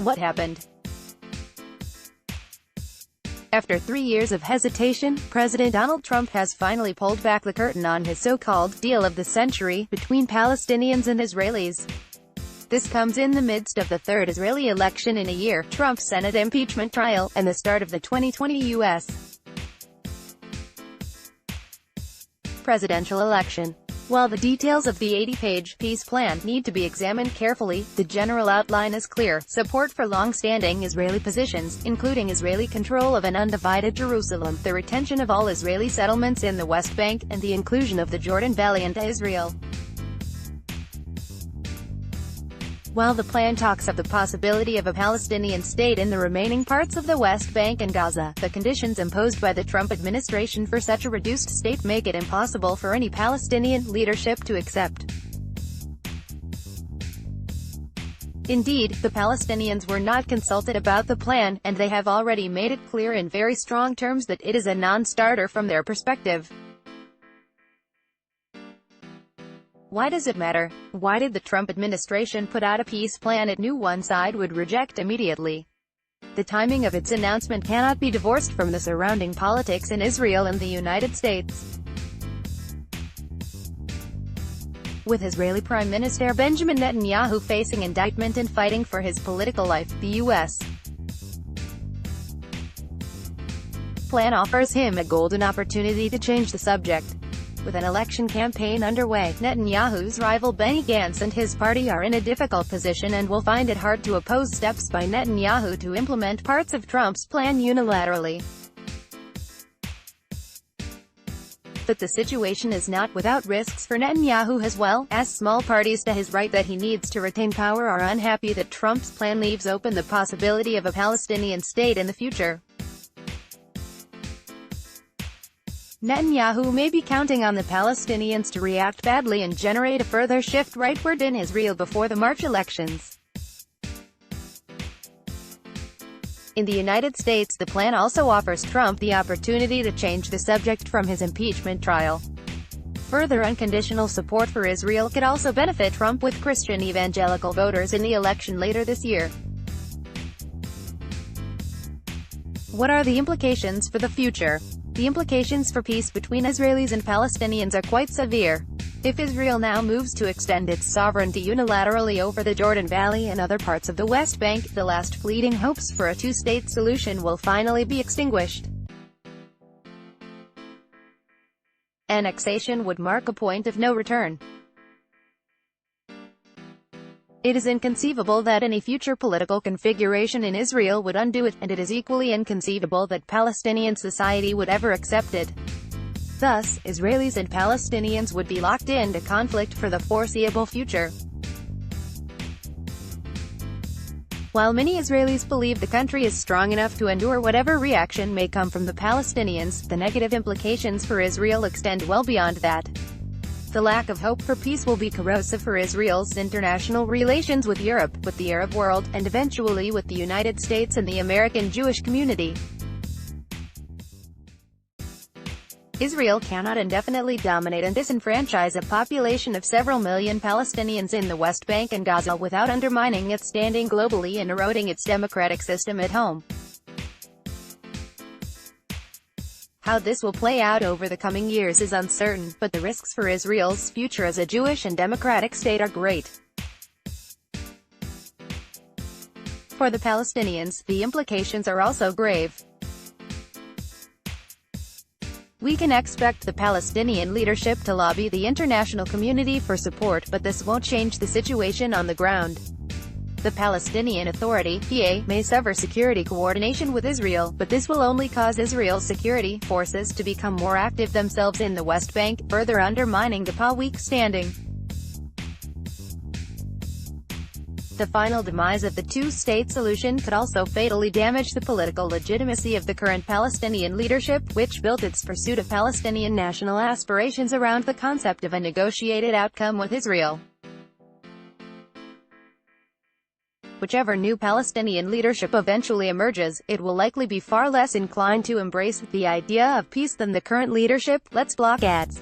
what happened. After 3 years of hesitation, President Donald Trump has finally pulled back the curtain on his so-called deal of the century between Palestinians and Israelis. This comes in the midst of the third Israeli election in a year, Trump's Senate impeachment trial, and the start of the 2020 U.S. presidential election. While the details of the 80-page peace plan need to be examined carefully, the general outline is clear: support for long-standing Israeli positions, including Israeli control of an undivided Jerusalem, the retention of all Israeli settlements in the West Bank, and the inclusion of the Jordan Valley into Israel. While the plan talks of the possibility of a Palestinian state in the remaining parts of the West Bank and Gaza, the conditions imposed by the Trump administration for such a reduced state make it impossible for any Palestinian leadership to accept. Indeed, the Palestinians were not consulted about the plan, and they have already made it clear in very strong terms that it is a non-starter from their perspective. Why does it matter? Why did the Trump administration put out a peace plan it knew one side would reject immediately? The timing of its announcement cannot be divorced from the surrounding politics in Israel and the United States. With Israeli Prime Minister Benjamin Netanyahu facing indictment and fighting for his political life, the U.S. plan offers him a golden opportunity to change the subject. With an election campaign underway, Netanyahu's rival Benny Gantz and his party are in a difficult position and will find it hard to oppose steps by Netanyahu to implement parts of Trump's plan unilaterally. But the situation is not without risks for Netanyahu as well, as small parties to his right that he needs to retain power are unhappy that Trump's plan leaves open the possibility of a Palestinian state in the future. Netanyahu may be counting on the Palestinians to react badly and generate a further shift rightward in Israel before the March elections. In the United States, the plan also offers Trump the opportunity to change the subject from his impeachment trial. Further unconditional support for Israel could also benefit Trump with Christian evangelical voters in the election later this year. What are the implications for the future? The implications for peace between Israelis and Palestinians are quite severe. If Israel now moves to extend its sovereignty unilaterally over the Jordan Valley and other parts of the West Bank, the last fleeting hopes for a two-state solution will finally be extinguished. Annexation would mark a point of no return. It is inconceivable that any future political configuration in Israel would undo it, and it is equally inconceivable that Palestinian society would ever accept it. Thus, Israelis and Palestinians would be locked into conflict for the foreseeable future. While many Israelis believe the country is strong enough to endure whatever reaction may come from the Palestinians, the negative implications for Israel extend well beyond that. The lack of hope for peace will be corrosive for Israel's international relations with Europe, with the Arab world, and eventually with the United States and the American Jewish community. Israel cannot indefinitely dominate and disenfranchise a population of several million Palestinians in the West Bank and Gaza without undermining its standing globally and eroding its democratic system at home. How this will play out over the coming years is uncertain, but the risks for Israel's future as a Jewish and democratic state are great. For the Palestinians, the implications are also grave. We can expect the Palestinian leadership to lobby the international community for support, but this won't change the situation on the ground. The Palestinian Authority, PA, may sever security coordination with Israel, but this will only cause Israel's security forces to become more active themselves in the West Bank, further undermining the PA weak standing. The final demise of the two-state solution could also fatally damage the political legitimacy of the current Palestinian leadership, which built its pursuit of Palestinian national aspirations around the concept of a negotiated outcome with Israel. Whichever new Palestinian leadership eventually emerges, it will likely be far less inclined to embrace the idea of peace than the current leadership. Let's block ads.